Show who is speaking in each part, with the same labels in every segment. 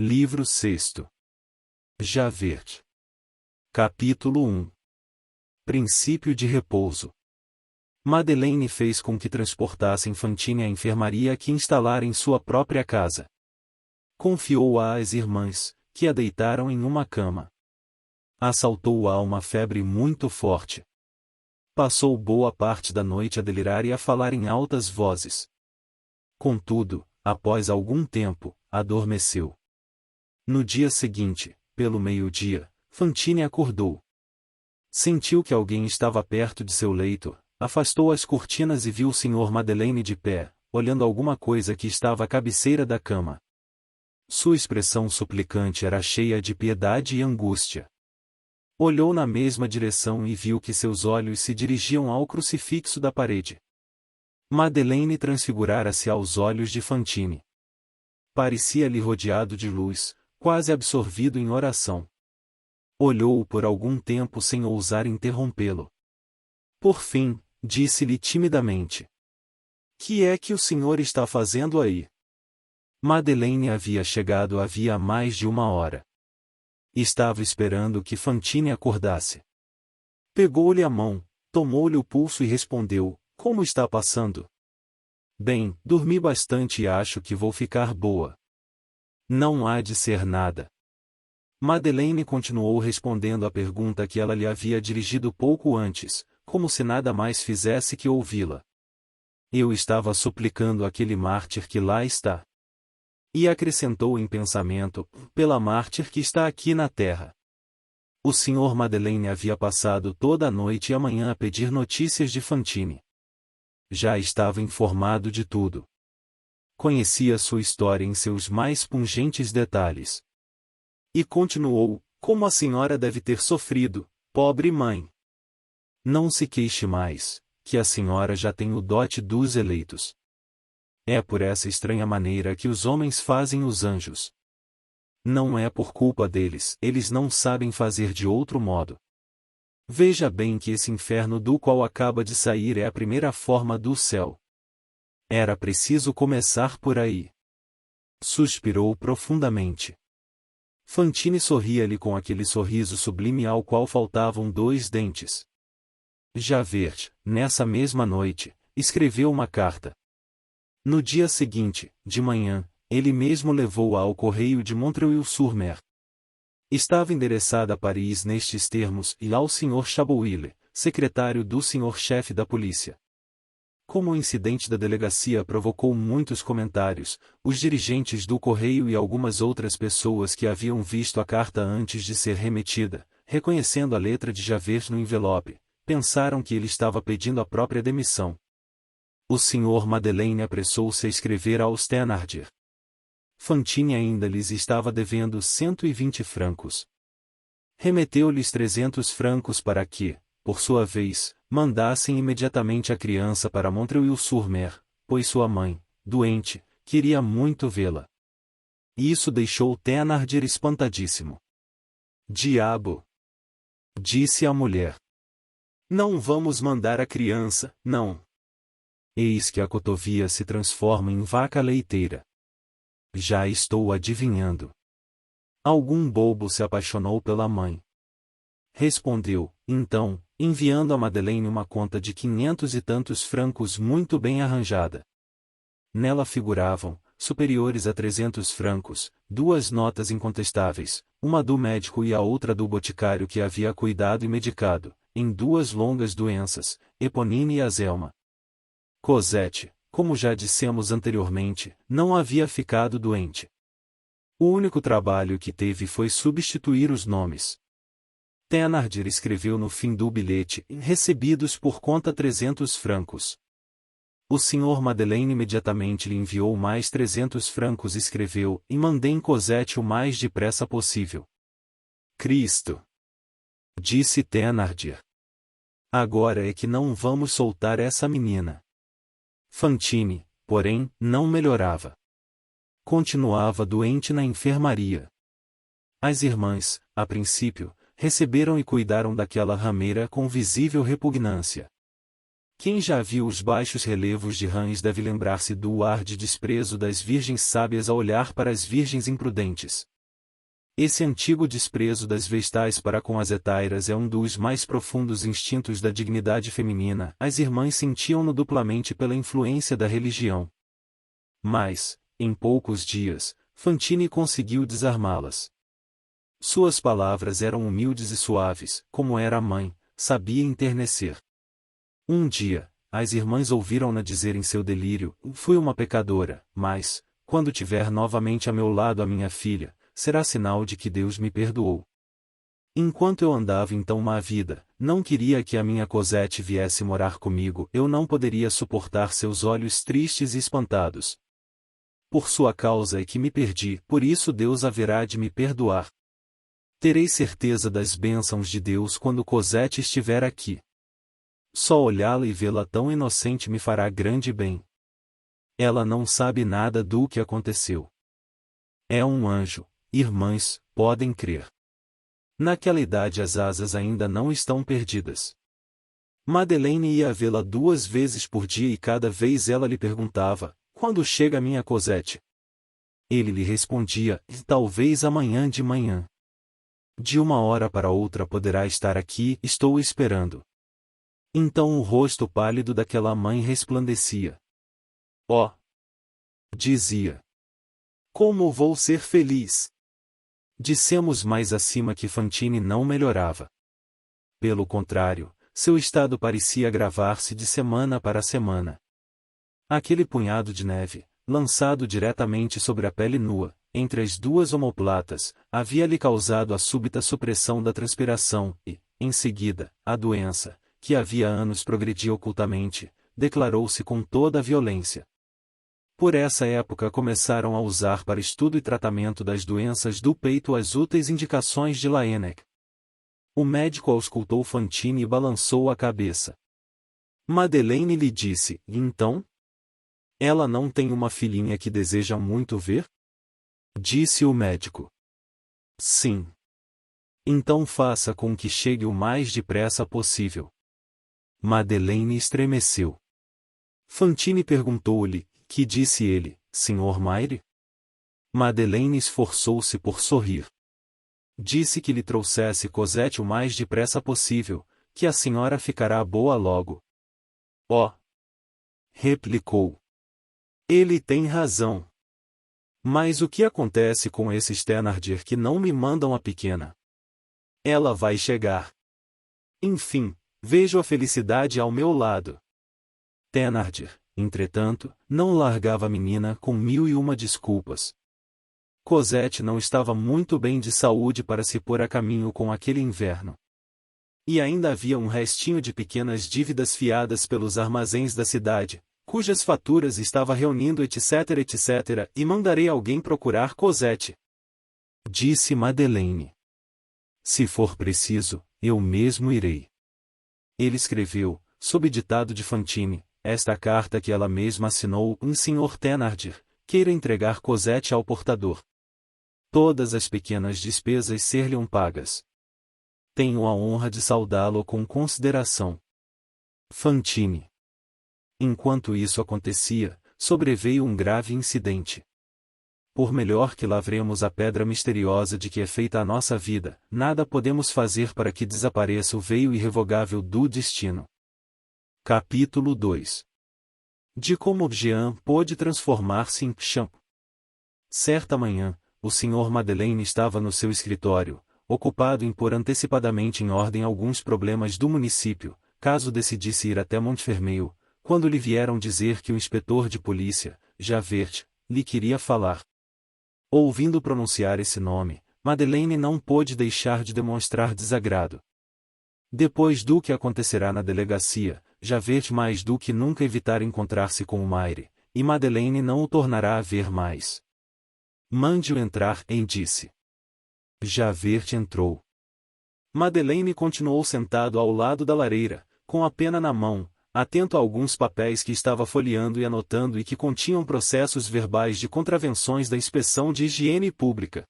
Speaker 1: Livro sexto. Javert. Capítulo 1. Princípio de repouso. Madeleine fez com que transportassem Fantine à enfermaria que instalara em sua própria casa. Confiou-a às irmãs, que a deitaram em uma cama. Assaltou-a uma febre muito forte. Passou boa parte da noite a delirar e a falar em altas vozes. Contudo, após algum tempo, adormeceu. No dia seguinte, pelo meio-dia, Fantine acordou. Sentiu que alguém estava perto de seu leito, afastou as cortinas e viu o Sr. Madeleine de pé, olhando alguma coisa que estava à cabeceira da cama. Sua expressão suplicante era cheia de piedade e angústia. Olhou na mesma direção e viu que seus olhos se dirigiam ao crucifixo da parede. Madeleine transfigurara-se aos olhos de Fantine. Parecia-lhe rodeado de luz, quase absorvido em oração. Olhou-o por algum tempo sem ousar interrompê-lo. Por fim, disse-lhe timidamente: "Que é que o senhor está fazendo aí?" Madeleine havia chegado havia mais de uma hora. Estava esperando que Fantine acordasse. Pegou-lhe a mão, tomou-lhe o pulso e respondeu: "Como está passando?" "Bem, dormi bastante e acho que vou ficar boa." "Não há de ser nada." Madeleine continuou respondendo à pergunta que ela lhe havia dirigido pouco antes, como se nada mais fizesse que ouvi-la. "Eu estava suplicando aquele mártir que lá está." E acrescentou em pensamento: "Pela mártir que está aqui na terra." O Sr. Madeleine havia passado toda a noite e a manhã a pedir notícias de Fantine. Já estava informado de tudo. Conhecia sua história em seus mais pungentes detalhes. E continuou: "Como a senhora deve ter sofrido, pobre mãe! Não se queixe mais, que a senhora já tem o dote dos eleitos. É por essa estranha maneira que os homens fazem os anjos. Não é por culpa deles, eles não sabem fazer de outro modo. Veja bem que esse inferno do qual acaba de sair é a primeira forma do céu. Era preciso começar por aí." Suspirou profundamente. Fantine sorria-lhe com aquele sorriso sublime ao qual faltavam 2 dentes. Javert, nessa mesma noite, escreveu uma carta. No dia seguinte, de manhã, ele mesmo levou-a ao correio de Montreuil-sur-Mer. Estava endereçada a Paris nestes termos e ao Sr. Chabouille, secretário do Sr. chefe da polícia. Como o incidente da delegacia provocou muitos comentários, os dirigentes do correio e algumas outras pessoas que haviam visto a carta antes de ser remetida, reconhecendo a letra de Javert no envelope, pensaram que ele estava pedindo a própria demissão. O Sr. Madeleine apressou-se a escrever aos Thénardier. Fantine ainda lhes estava devendo 120 francos. Remeteu-lhes 300 francos para que, por sua vez, mandassem imediatamente a criança para Montreuil-sur-Mer, pois sua mãe, doente, queria muito vê-la. Isso deixou Thénardier espantadíssimo. "Diabo!" disse a mulher. "Não vamos mandar a criança, não. Eis que a cotovia se transforma em vaca leiteira. Já estou adivinhando. Algum bobo se apaixonou pela mãe." Respondeu, então, enviando a Madeleine uma conta de 500 e tantos francos muito bem arranjada. Nela figuravam, superiores a 300 francos, 2 notas incontestáveis, uma do médico e a outra do boticário que havia cuidado e medicado, em 2 longas doenças, Eponine e Azelma. Cosette, como já dissemos anteriormente, não havia ficado doente. O único trabalho que teve foi substituir os nomes. Thénardier escreveu no fim do bilhete: "Recebidos por conta 300 francos." O Sr. Madeleine imediatamente lhe enviou mais 300 francos e escreveu: "E mandem Cosette o mais depressa possível." "Cristo!" disse Thénardier. "Agora é que não vamos soltar essa menina." Fantine, porém, não melhorava. Continuava doente na enfermaria. As irmãs, a princípio, receberam e cuidaram daquela rameira com visível repugnância. Quem já viu os baixos relevos de rãs deve lembrar-se do ar de desprezo das virgens sábias ao olhar para as virgens imprudentes. Esse antigo desprezo das vestais para com as hetairas é um dos mais profundos instintos da dignidade feminina. As irmãs sentiam-no duplamente pela influência da religião. Mas, em poucos dias, Fantine conseguiu desarmá-las. Suas palavras eram humildes e suaves, como era a mãe, sabia enternecer. Um dia, as irmãs ouviram-na dizer em seu delírio: fui uma pecadora, mas, quando tiver novamente a meu lado a minha filha, será sinal de que Deus me perdoou. Enquanto eu andava em tão má vida, não queria que a minha Cosette viesse morar comigo, eu não poderia suportar seus olhos tristes e espantados. Por sua causa é que me perdi, por isso Deus haverá de me perdoar. Terei certeza das bênçãos de Deus quando Cosette estiver aqui. Só olhá-la e vê-la tão inocente me fará grande bem. Ela não sabe nada do que aconteceu. É um anjo, irmãs, podem crer. Naquela idade as asas ainda não estão perdidas. Madeleine ia vê-la 2 vezes por dia e cada vez ela lhe perguntava: quando chega minha Cosette? Ele lhe respondia: talvez amanhã de manhã. De uma hora para outra poderá estar aqui, estou esperando. Então o rosto pálido daquela mãe resplandecia. Oh! Dizia. Como vou ser feliz! Dissemos mais acima que Fantine não melhorava. Pelo contrário, seu estado parecia agravar-se de semana para semana. Aquele punhado de neve, lançado diretamente sobre a pele nua, entre as 2 omoplatas, havia-lhe causado a súbita supressão da transpiração e, em seguida, a doença, que havia anos progredia ocultamente, declarou-se com toda a violência. Por essa época começaram a usar para estudo e tratamento das doenças do peito as úteis indicações de Laennec. O médico auscultou Fantine e balançou a cabeça. Madeleine lhe disse: então? Ela não tem uma filhinha que deseja muito ver? Disse o médico. Sim. Então faça com que chegue o mais depressa possível. Madeleine estremeceu. Fantine perguntou-lhe: que disse ele, Sr. Mayre? Madeleine esforçou-se por sorrir. Disse que lhe trouxesse Cosette o mais depressa possível, que a senhora ficará boa logo. Oh! Replicou. Ele tem razão. Mas o que acontece com esses Thénardier que não me mandam a pequena? Ela vai chegar. Enfim, vejo a felicidade ao meu lado. Thénardier, entretanto, não largava a menina com 1001 desculpas. Cosette não estava muito bem de saúde para se pôr a caminho com aquele inverno. E ainda havia um restinho de pequenas dívidas fiadas pelos armazéns da cidade, cujas faturas estava reunindo etc, e mandarei alguém procurar Cosette. Disse Madeleine. Se for preciso, eu mesmo irei. Ele escreveu, sob ditado de Fantine, esta carta que ela mesma assinou: Sr. Thénardier, queira entregar Cosette ao portador. Todas as pequenas despesas ser-lhe pagas. Tenho a honra de saudá-lo com consideração. Fantine. Enquanto isso acontecia, sobreveio um grave incidente. Por melhor que lavremos a pedra misteriosa de que é feita a nossa vida, nada podemos fazer para que desapareça o veio irrevogável do destino. Capítulo 2. De como Jean pôde transformar-se em Champ. Certa manhã, o Sr. Madeleine estava no seu escritório, ocupado em pôr antecipadamente em ordem alguns problemas do município, caso decidisse ir até Montfermeil, quando lhe vieram dizer que o inspetor de polícia, Javert, lhe queria falar. Ouvindo pronunciar esse nome, Madeleine não pôde deixar de demonstrar desagrado. Depois do que acontecerá na delegacia, Javert mais do que nunca evitar encontrar-se com o Mayre, e Madeleine não o tornará a ver mais. Mande-o entrar, disse. Javert entrou. Madeleine continuou sentado ao lado da lareira, com a pena na mão, atento a alguns papéis que estava folheando e anotando e que continham processos verbais de contravenções da inspeção de higiene pública.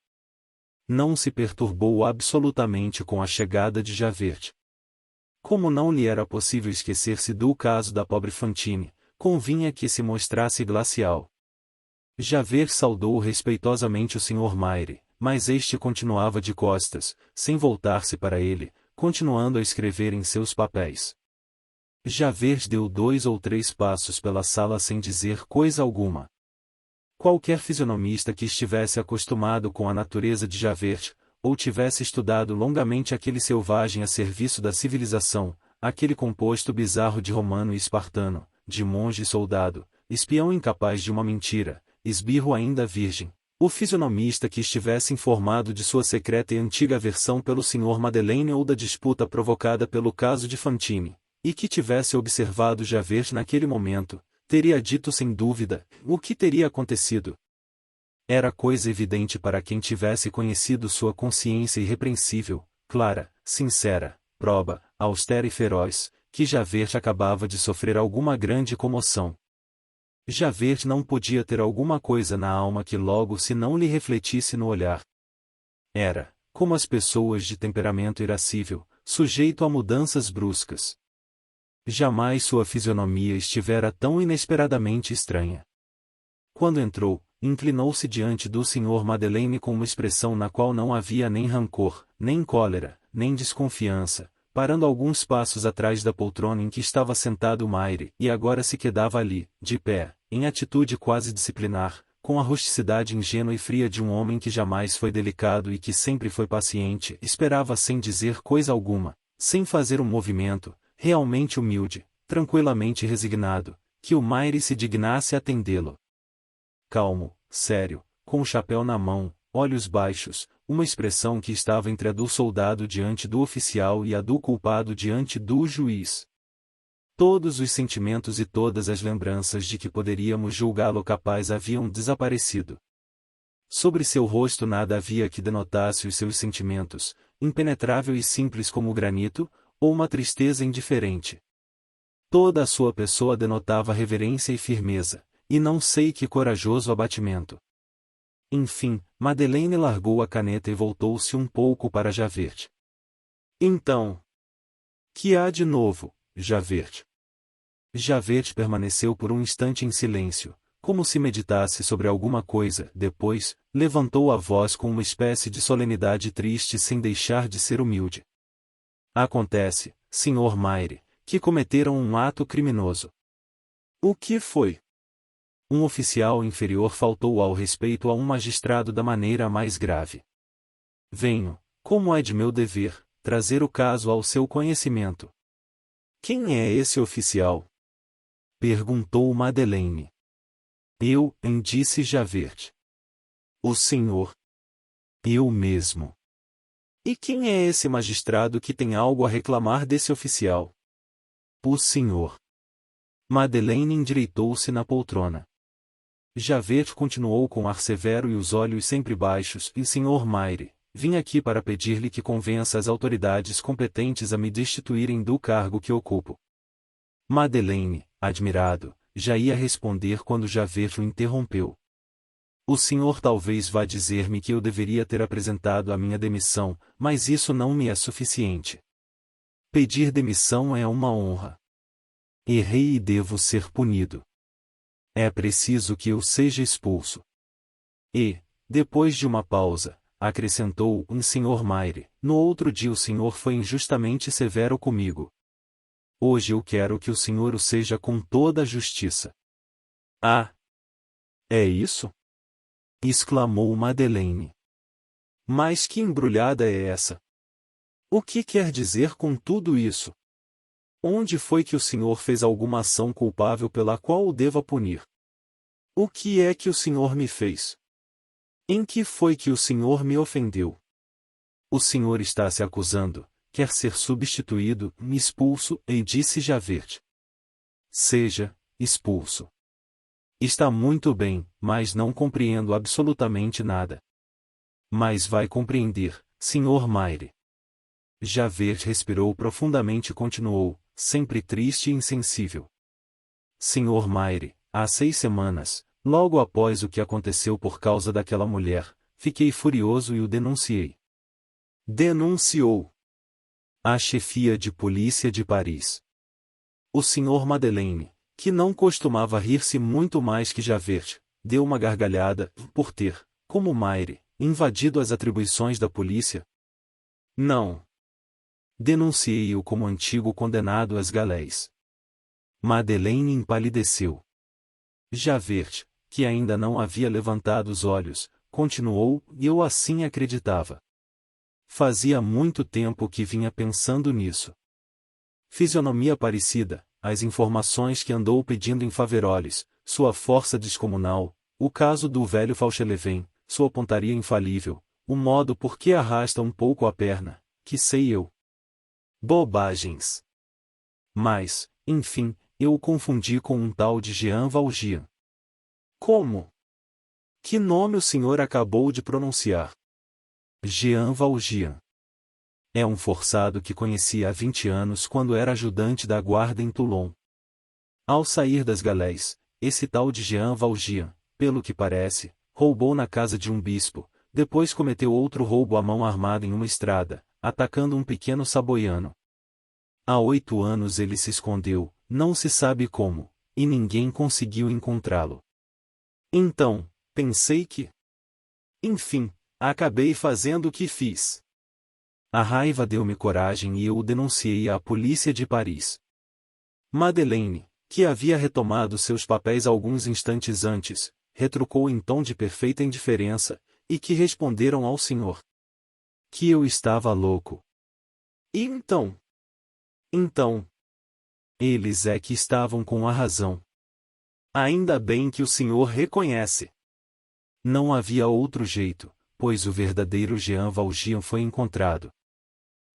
Speaker 1: Não se perturbou absolutamente com a chegada de Javert. Como não lhe era possível esquecer-se do caso da pobre Fantine, convinha que se mostrasse glacial. Javert saudou respeitosamente o Sr. Mayre, mas este continuava de costas, sem voltar-se para ele, continuando a escrever em seus papéis. Javert deu 2 ou 3 passos pela sala sem dizer coisa alguma. Qualquer fisionomista que estivesse acostumado com a natureza de Javert, ou tivesse estudado longamente aquele selvagem a serviço da civilização, aquele composto bizarro de romano e espartano, de monge e soldado, espião incapaz de uma mentira, esbirro ainda virgem, o fisionomista que estivesse informado de sua secreta e antiga aversão pelo Sr. Madeleine ou da disputa provocada pelo caso de Fantine, e que tivesse observado Javert naquele momento, teria dito sem dúvida, o que teria acontecido. Era coisa evidente para quem tivesse conhecido sua consciência irrepreensível, clara, sincera, proba, austera e feroz, que Javert acabava de sofrer alguma grande comoção. Javert não podia ter alguma coisa na alma que logo se não lhe refletisse no olhar. Era, como as pessoas de temperamento irascível, sujeito a mudanças bruscas. Jamais sua fisionomia estivera tão inesperadamente estranha. Quando entrou, inclinou-se diante do Sr. Madeleine com uma expressão na qual não havia nem rancor, nem cólera, nem desconfiança, parando alguns passos atrás da poltrona em que estava sentado o Mayre, e agora se quedava ali, de pé, em atitude quase disciplinar, com a rusticidade ingênua e fria de um homem que jamais foi delicado e que sempre foi paciente, esperava sem dizer coisa alguma, sem fazer um movimento, realmente humilde, tranquilamente resignado, que o Mayre se dignasse atendê-lo. Calmo, sério, com o chapéu na mão, olhos baixos, uma expressão que estava entre a do soldado diante do oficial e a do culpado diante do juiz. Todos os sentimentos e todas as lembranças de que poderíamos julgá-lo capaz haviam desaparecido. Sobre seu rosto nada havia que denotasse os seus sentimentos, impenetrável e simples como o granito, ou uma tristeza indiferente. Toda a sua pessoa denotava reverência e firmeza, e não sei que corajoso abatimento. Enfim, Madeleine largou a caneta e voltou-se um pouco para Javert. Então, que há de novo, Javert? Javert permaneceu por um instante em silêncio, como se meditasse sobre alguma coisa, depois, levantou a voz com uma espécie de solenidade triste sem deixar de ser humilde. Acontece, Sr. Mayre, que cometeram um ato criminoso. O que foi? Um oficial inferior faltou ao respeito a um magistrado da maneira mais grave. Venho, como é de meu dever, trazer o caso ao seu conhecimento. Quem é esse oficial? Perguntou Madeleine. Disse Javert. O senhor. Eu mesmo. E quem é esse magistrado que tem algo a reclamar desse oficial? O senhor. Madeleine endireitou-se na poltrona. Javert continuou com ar severo e os olhos sempre baixos, e Sr. Mayre, vim aqui para pedir-lhe que convença as autoridades competentes a me destituírem do cargo que ocupo. Madeleine, admirado, já ia responder quando Javert o interrompeu. O senhor talvez vá dizer-me que eu deveria ter apresentado a minha demissão, mas isso não me é suficiente. Pedir demissão é uma honra. Errei e devo ser punido. É preciso que eu seja expulso. E, depois de uma pausa, acrescentou o Sr. Mayre, no outro dia o senhor foi injustamente severo comigo. Hoje eu quero que o senhor o seja com toda a justiça. Ah! É isso? Exclamou Madeleine. Mas que embrulhada é essa? O que quer dizer com tudo isso? Onde foi que o senhor fez alguma ação culpável pela qual o deva punir? O que é que o senhor me fez? Em que foi que o senhor me ofendeu? O senhor está se acusando, quer ser substituído, expulso, e disse Javert. Seja, expulso. Está muito bem, mas não compreendo absolutamente nada. Mas vai compreender, Sr. Mayre. Javert respirou profundamente e continuou, sempre triste e insensível. Sr. Mayre, há 6 semanas, logo após o que aconteceu por causa daquela mulher, fiquei furioso e o denunciei. Denunciou. A chefia de polícia de Paris. O Sr. Madeleine, que não costumava rir-se muito mais que Javert, deu uma gargalhada, por ter, como Maire, invadido as atribuições da polícia. Não. Denunciei-o como antigo condenado às galés. Madeleine empalideceu. Javert, que ainda não havia levantado os olhos, continuou, e eu assim acreditava. Fazia muito tempo que vinha pensando nisso. Fisionomia parecida, as informações que andou pedindo em Faverolles, sua força descomunal, o caso do velho Fauchelevent, sua pontaria infalível, o modo por que arrasta um pouco a perna, que sei eu. Bobagens. Mas, enfim, eu o confundi com um tal de Jean Valjean. Como? Que nome o senhor acabou de pronunciar? Jean Valjean. É um forçado que conheci há 20 anos quando era ajudante da guarda em Toulon. Ao sair das galés, esse tal de Jean Valjean, pelo que parece, roubou na casa de um bispo, depois cometeu outro roubo à mão armada em uma estrada, atacando um pequeno saboiano. Há 8 anos ele se escondeu, não se sabe como, e ninguém conseguiu encontrá-lo. Então, pensei que... Enfim, acabei fazendo o que fiz. A raiva deu-me coragem e eu o denunciei à polícia de Paris. Madeleine, que havia retomado seus papéis alguns instantes antes, retrucou em tom de perfeita indiferença, e que responderam ao senhor que eu estava louco. E então? Então, eles é que estavam com a razão. Ainda bem que o senhor reconhece. Não havia outro jeito, pois o verdadeiro Jean Valjean foi encontrado.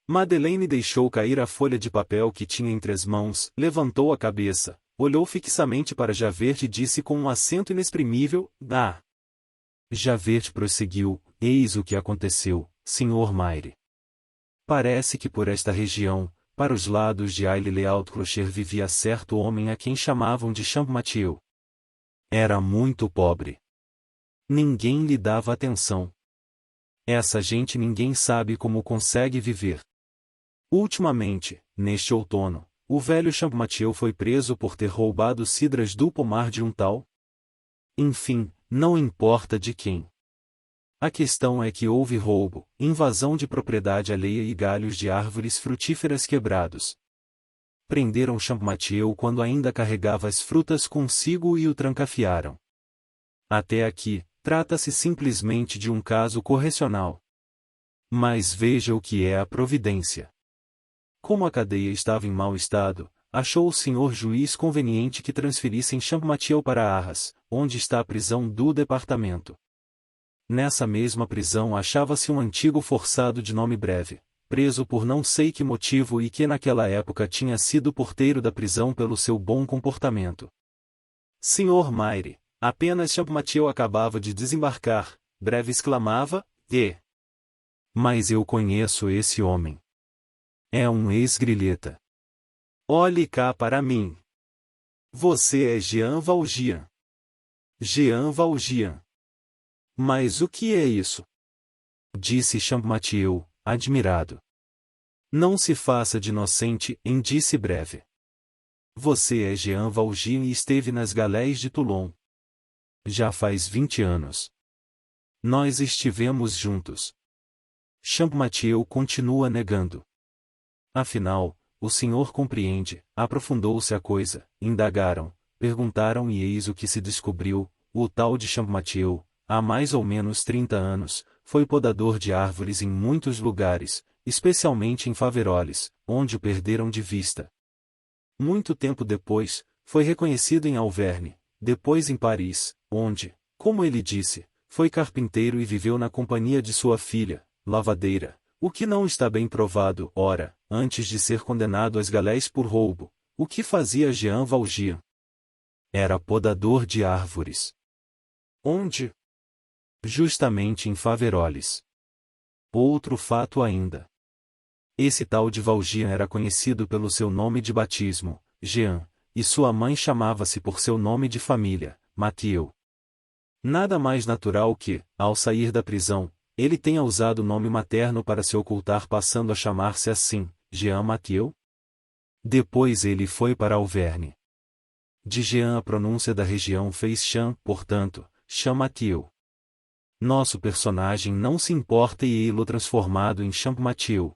Speaker 1: Madeleine deixou cair a folha de papel que tinha entre as mãos, levantou a cabeça, olhou fixamente para Javert e disse com um acento inexprimível, ah! Javert prosseguiu, eis o que aconteceu, Sr. Maire. Parece que por esta região, para os lados de Ailly-le-Haut-Clocher vivia certo homem a quem chamavam de Champmathieu. Era muito pobre. Ninguém lhe dava atenção. Essa gente ninguém sabe como consegue viver. Ultimamente, neste outono, o velho Champmathieu foi preso por ter roubado cidras do pomar de um tal. Enfim, não importa de quem. A questão é que houve roubo, invasão de propriedade alheia e galhos de árvores frutíferas quebrados. Prenderam Champmathieu quando ainda carregava as frutas consigo e o trancafiaram. Até aqui, trata-se simplesmente de um caso correcional. Mas veja o que é a providência. Como a cadeia estava em mau estado, achou o senhor juiz conveniente que transferissem Champmathieu para Arras, onde está a prisão do departamento. Nessa mesma prisão achava-se um antigo forçado de nome Breve, preso por não sei que motivo e que naquela época tinha sido porteiro da prisão pelo seu bom comportamento. Senhor Maire, apenas Champmathieu acabava de desembarcar, Breve exclamava, Mas eu conheço esse homem. É um ex-grilheta. Olhe cá para mim. Você é Jean Valjean. Jean Valjean. Mas o que é isso? Disse Champmathieu, admirado. Não se faça de inocente, disse Breve. Você é Jean Valjean e esteve nas galés de Toulon. Já faz 20 anos. Nós estivemos juntos. Champmathieu continua negando. Afinal, o senhor compreende, aprofundou-se a coisa, indagaram, perguntaram e eis o que se descobriu, o tal de Champmathieu, há mais ou menos 30 anos, foi podador de árvores em muitos lugares, especialmente em Faverolles, onde o perderam de vista. Muito tempo depois, foi reconhecido em Auvergne, depois em Paris, onde, como ele disse, foi carpinteiro e viveu na companhia de sua filha, lavadeira, o que não está bem provado. Ora, antes de ser condenado às galés por roubo, o que fazia Jean Valjean? Era podador de árvores. Onde? Justamente em Faverolles. Outro fato ainda. Esse tal de Valjean era conhecido pelo seu nome de batismo, Jean, e sua mãe chamava-se por seu nome de família, Mathieu. Nada mais natural que, ao sair da prisão, ele tenha usado o nome materno para se ocultar passando a chamar-se assim, Jean Mathieu? Depois ele foi para Auvergne. De Jean a pronúncia da região fez Chan, portanto, Chan Mathieu. Nosso personagem não se importa e ei-lo transformado em Chan Mathieu.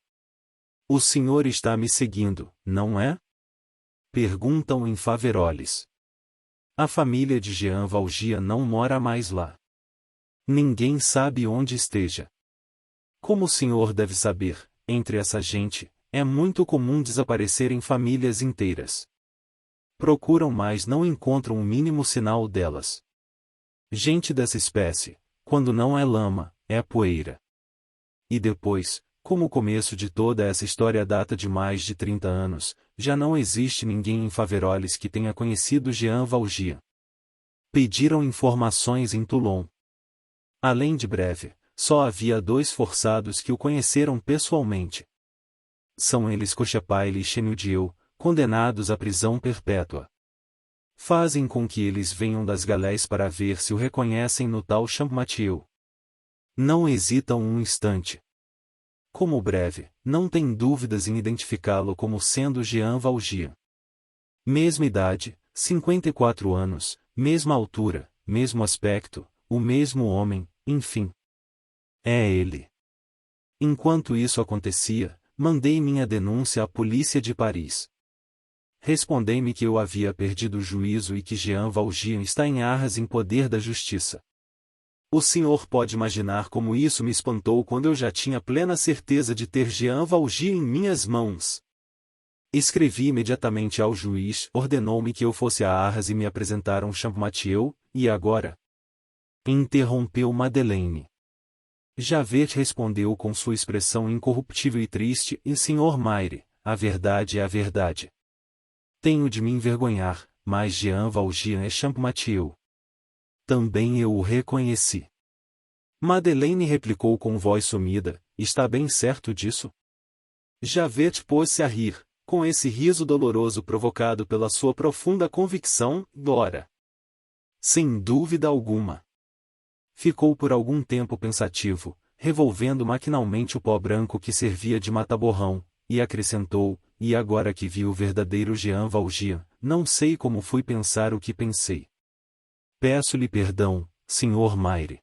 Speaker 1: O senhor está me seguindo, não é? Perguntam em Faverolles. A família de Jean Valjean não mora mais lá. Ninguém sabe onde esteja. Como o senhor deve saber, entre essa gente, é muito comum desaparecerem famílias inteiras. Procuram, mas não encontram o mínimo sinal delas. Gente dessa espécie, quando não é lama, é poeira. E depois, como o começo de toda essa história data de mais de 30 anos, já não existe ninguém em Faverolles que tenha conhecido Jean Valjean. Pediram informações em Toulon. Além de Breve, só havia 2 forçados que o conheceram pessoalmente. São eles Cochepaille e Chenildieu, condenados à prisão perpétua. Fazem com que eles venham das galés para ver se o reconhecem no tal Champmathieu. Não hesitam um instante. Como Breve, não tem dúvidas em identificá-lo como sendo Jean Valjean. Mesma idade, 54 anos, mesma altura, mesmo aspecto, o mesmo homem, enfim. É ele. Enquanto isso acontecia, mandei minha denúncia à polícia de Paris. Respondei-me que eu havia perdido o juízo e que Jean Valjean está em arras em poder da justiça. O senhor pode imaginar como isso me espantou quando eu já tinha plena certeza de ter Jean Valjean em minhas mãos. Escrevi imediatamente ao juiz, ordenou-me que eu fosse a Arras e me apresentaram Champmathieu, e agora? Interrompeu Madeleine. Javert respondeu com sua expressão incorruptível e triste, e Sr. Maire, a verdade é a verdade. Tenho de me envergonhar, mas Jean Valjean é Champmathieu. Também eu o reconheci. Madeleine replicou com voz sumida, está bem certo disso? Javert pôs-se a rir, com esse riso doloroso provocado pela sua profunda convicção, ora. Sem dúvida alguma. Ficou por algum tempo pensativo, revolvendo maquinalmente o pó branco que servia de mata-borrão, e acrescentou, e agora que vi o verdadeiro Jean Valjean, não sei como fui pensar o que pensei. Peço-lhe perdão, Sr. Maire.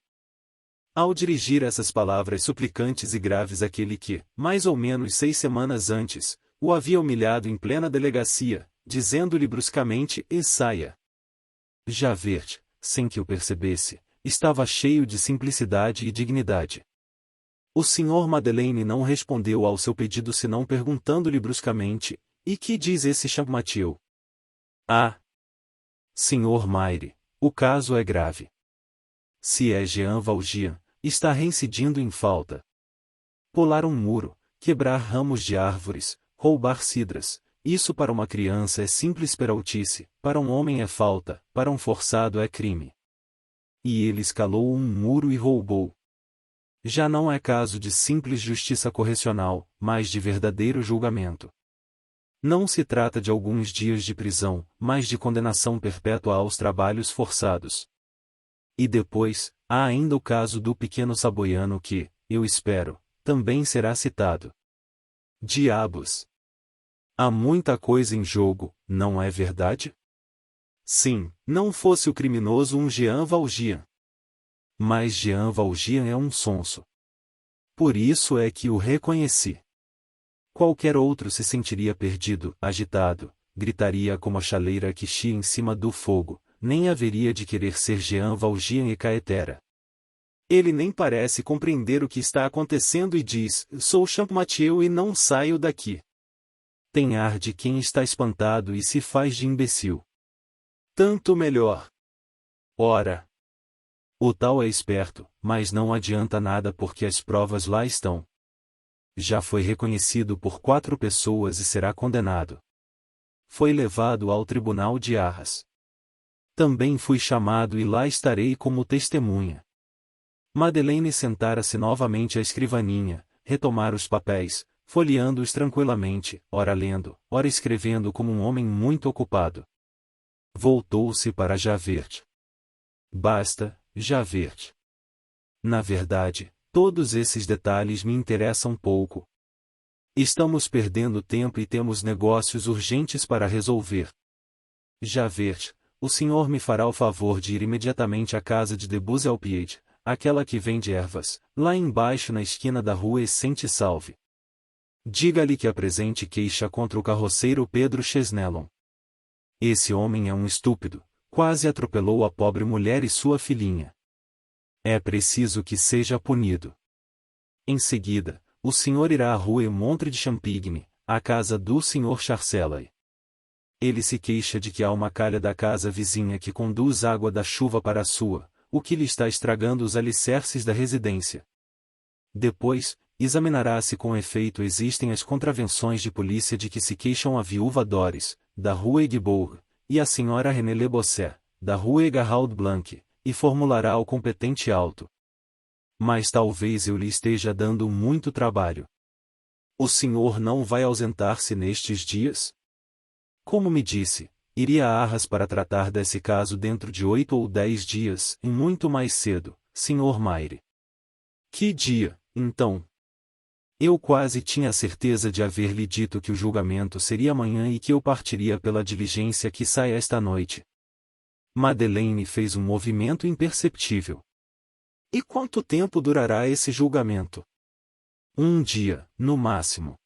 Speaker 1: Ao dirigir essas palavras suplicantes e graves àquele que, mais ou menos 6 semanas antes, o havia humilhado em plena delegacia, dizendo-lhe bruscamente, e saia. Javert, sem que o percebesse, estava cheio de simplicidade e dignidade. O Sr. Madeleine não respondeu ao seu pedido senão perguntando-lhe bruscamente, e que diz esse Champmathieu? Ah! Sr. Maire, o caso é grave. Se é Jean Valjean, está reincidindo em falta. Pular um muro, quebrar ramos de árvores, roubar cidras, isso para uma criança é simples peraltice, para um homem é falta, para um forçado é crime. E ele escalou um muro e roubou. Já não é caso de simples justiça correcional, mas de verdadeiro julgamento. Não se trata de alguns dias de prisão, mas de condenação perpétua aos trabalhos forçados. E depois, há ainda o caso do pequeno Saboiano que, eu espero, também será citado. Diabos! Há muita coisa em jogo, não é verdade? Sim, não fosse o criminoso um Jean Valjean. Mas Jean Valjean é um sonso. Por isso é que o reconheci. Qualquer outro se sentiria perdido, agitado, gritaria como a chaleira que chia em cima do fogo, nem haveria de querer ser Jean Valjean e caetera. Ele nem parece compreender o que está acontecendo e diz, sou Champmathieu e não saio daqui. Tem ar de quem está espantado e se faz de imbecil. Tanto melhor. Ora! O tal é esperto, mas não adianta nada porque as provas lá estão. Já foi reconhecido por 4 pessoas e será condenado. Foi levado ao tribunal de Arras. Também fui chamado e lá estarei como testemunha. Madeleine sentara-se novamente à escrivaninha, retomara os papéis, folheando-os tranquilamente, ora lendo, ora escrevendo como um homem muito ocupado. Voltou-se para Javert. Basta, Javert. Na verdade, todos esses detalhes me interessam pouco. Estamos perdendo tempo e temos negócios urgentes para resolver. Javert, o senhor me fará o favor de ir imediatamente à casa de Debussy-Alpied, aquela que vende ervas, lá embaixo na esquina da rua Saint-Salve. Diga-lhe que apresente queixa contra o carroceiro Pedro Chesnelon. Esse homem é um estúpido, quase atropelou a pobre mulher e sua filhinha. É preciso que seja punido. Em seguida, o senhor irá à rua Montre de Champigny, à casa do senhor Charcelay. Ele se queixa de que há uma calha da casa vizinha que conduz água da chuva para a sua, o que lhe está estragando os alicerces da residência. Depois, examinará se com efeito existem as contravenções de polícia de que se queixam a viúva Doris, da rua Guibourg, e a senhora René Lebosset, da rua Garraud Blanc, e formulará ao competente auto. Mas talvez eu lhe esteja dando muito trabalho. O senhor não vai ausentar-se nestes dias? Como me disse, iria a Arras para tratar desse caso dentro de 8 ou 10 dias, e muito mais cedo, Sr. Maire. Que dia, então? Eu quase tinha a certeza de haver-lhe dito que o julgamento seria amanhã e que eu partiria pela diligência que sai esta noite. Madeleine fez um movimento imperceptível. E quanto tempo durará esse julgamento? Um dia, no máximo.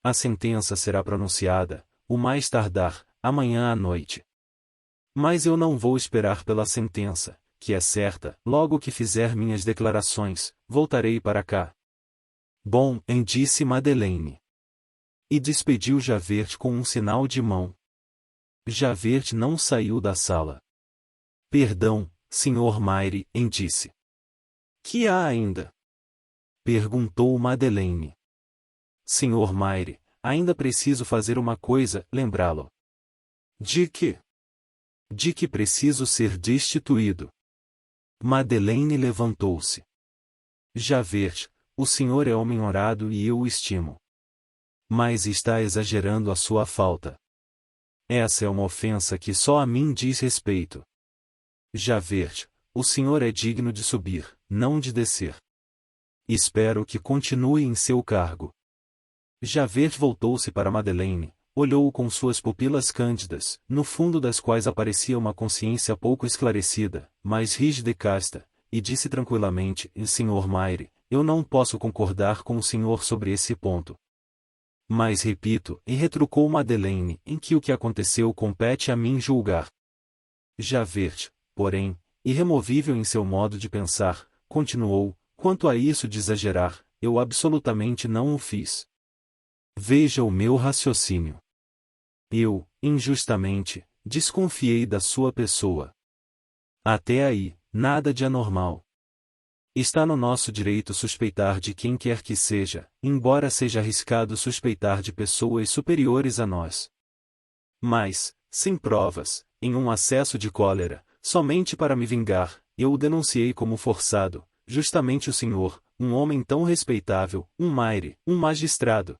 Speaker 1: A sentença será pronunciada, o mais tardar, amanhã à noite. Mas eu não vou esperar pela sentença, que é certa, logo que fizer minhas declarações, voltarei para cá. Bom, disse Madeleine. E despediu Javert com um sinal de mão. Javert não saiu da sala. Perdão, Sr. Maire, disse. Que há ainda? Perguntou Madeleine. Sr. Maire, ainda preciso fazer uma coisa, lembrá-lo. De que? De que preciso ser destituído. Madeleine levantou-se. Javert, o senhor é homem honrado e eu o estimo. Mas está exagerando a sua falta. Essa é uma ofensa que só a mim diz respeito. Javert, o senhor é digno de subir, não de descer. Espero que continue em seu cargo. Javert voltou-se para Madeleine, olhou-o com suas pupilas cândidas, no fundo das quais aparecia uma consciência pouco esclarecida, mas rígida e casta, e disse tranquilamente: Sr. Maire, eu não posso concordar com o senhor sobre esse ponto. Mas repito, e retrucou Madeleine, em que o que aconteceu compete a mim julgar. Javert, porém, irremovível em seu modo de pensar, continuou: quanto a isso de exagerar, eu absolutamente não o fiz. Veja o meu raciocínio. Eu, injustamente, desconfiei da sua pessoa. Até aí, nada de anormal. Está no nosso direito suspeitar de quem quer que seja, embora seja arriscado suspeitar de pessoas superiores a nós. Mas, sem provas, em um acesso de cólera, somente para me vingar, eu o denunciei como forçado, justamente o senhor, um homem tão respeitável, um maire, um magistrado.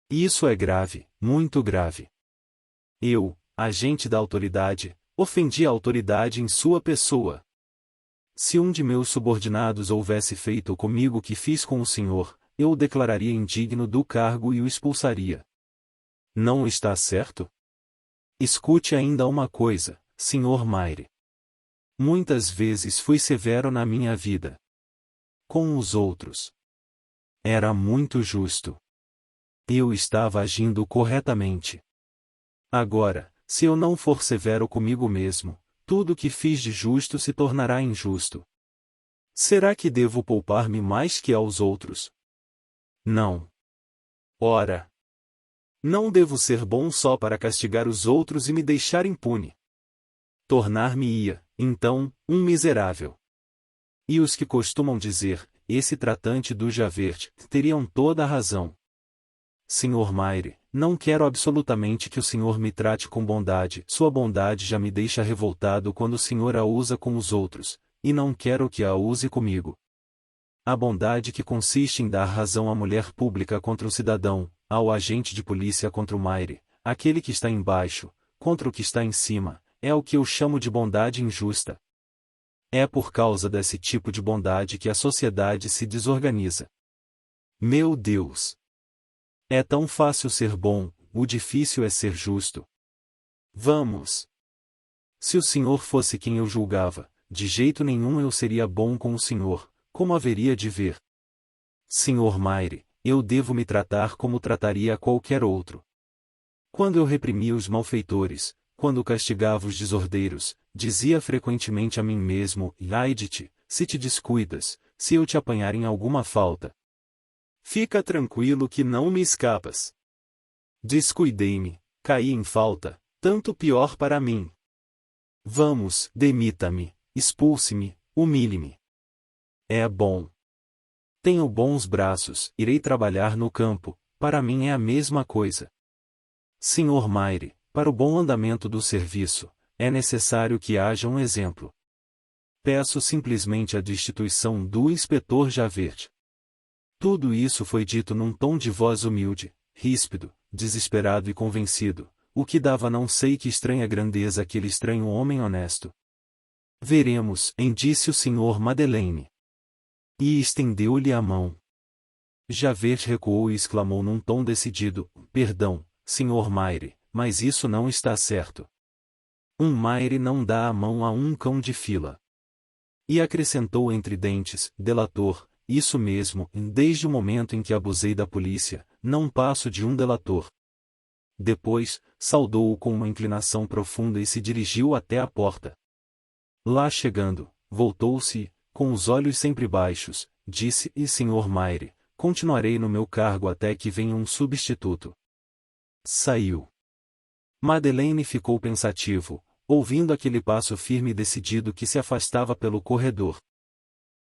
Speaker 1: Isso é grave, muito grave. Eu, agente da autoridade, ofendi a autoridade em sua pessoa. Se um de meus subordinados houvesse feito comigo o que fiz com o senhor, eu o declararia indigno do cargo e o expulsaria. Não está certo? Escute ainda uma coisa, Sr. Maire. Muitas vezes fui severo na minha vida. Com os outros. Era muito justo. Eu estava agindo corretamente. Agora, se eu não for severo comigo mesmo, tudo o que fiz de justo se tornará injusto. Será que devo poupar-me mais que aos outros? Não. Ora! Não devo ser bom só para castigar os outros e me deixar impune. Tornar-me-ia, então, um miserável. E os que costumam dizer, esse tratante do Javert, teriam toda a razão. Sr. Maire, não quero absolutamente que o senhor me trate com bondade, sua bondade já me deixa revoltado quando o senhor a usa com os outros, e não quero que a use comigo. A bondade que consiste em dar razão à mulher pública contra o cidadão, ao agente de polícia contra o Maire, aquele que está embaixo, contra o que está em cima, é o que eu chamo de bondade injusta. É por causa desse tipo de bondade que a sociedade se desorganiza. Meu Deus! É tão fácil ser bom, o difícil é ser justo. Vamos! Se o senhor fosse quem eu julgava, de jeito nenhum eu seria bom com o senhor, como haveria de ver? Senhor Mayre, eu devo me tratar como trataria a qualquer outro. Quando eu reprimia os malfeitores, quando castigava os desordeiros, dizia frequentemente a mim mesmo: ai de ti, se te descuidas, se eu te apanhar em alguma falta. Fica tranquilo que não me escapas. Descuidei-me, caí em falta, tanto pior para mim. Vamos, demita-me, expulse-me, humilhe-me. É bom. Tenho bons braços, irei trabalhar no campo, para mim é a mesma coisa. Senhor Mayre, para o bom andamento do serviço, é necessário que haja um exemplo. Peço simplesmente a destituição do inspetor Javert. Tudo isso foi dito num tom de voz humilde, ríspido, desesperado e convencido, o que dava não sei que estranha grandeza àquele estranho homem honesto. Veremos, disse o Sr. Madeleine. E estendeu-lhe a mão. Javert recuou e exclamou num tom decidido: perdão, Sr. Mayre, mas isso não está certo. Um Mayre não dá a mão a um cão de fila. E acrescentou entre dentes: delator, isso mesmo, desde o momento em que abusei da polícia, não passo de um delator. Depois, saudou-o com uma inclinação profunda e se dirigiu até a porta. Lá chegando, voltou-se, com os olhos sempre baixos, disse: e Sr. Mayre, continuarei no meu cargo até que venha um substituto. Saiu. Madeleine ficou pensativo, ouvindo aquele passo firme e decidido que se afastava pelo corredor.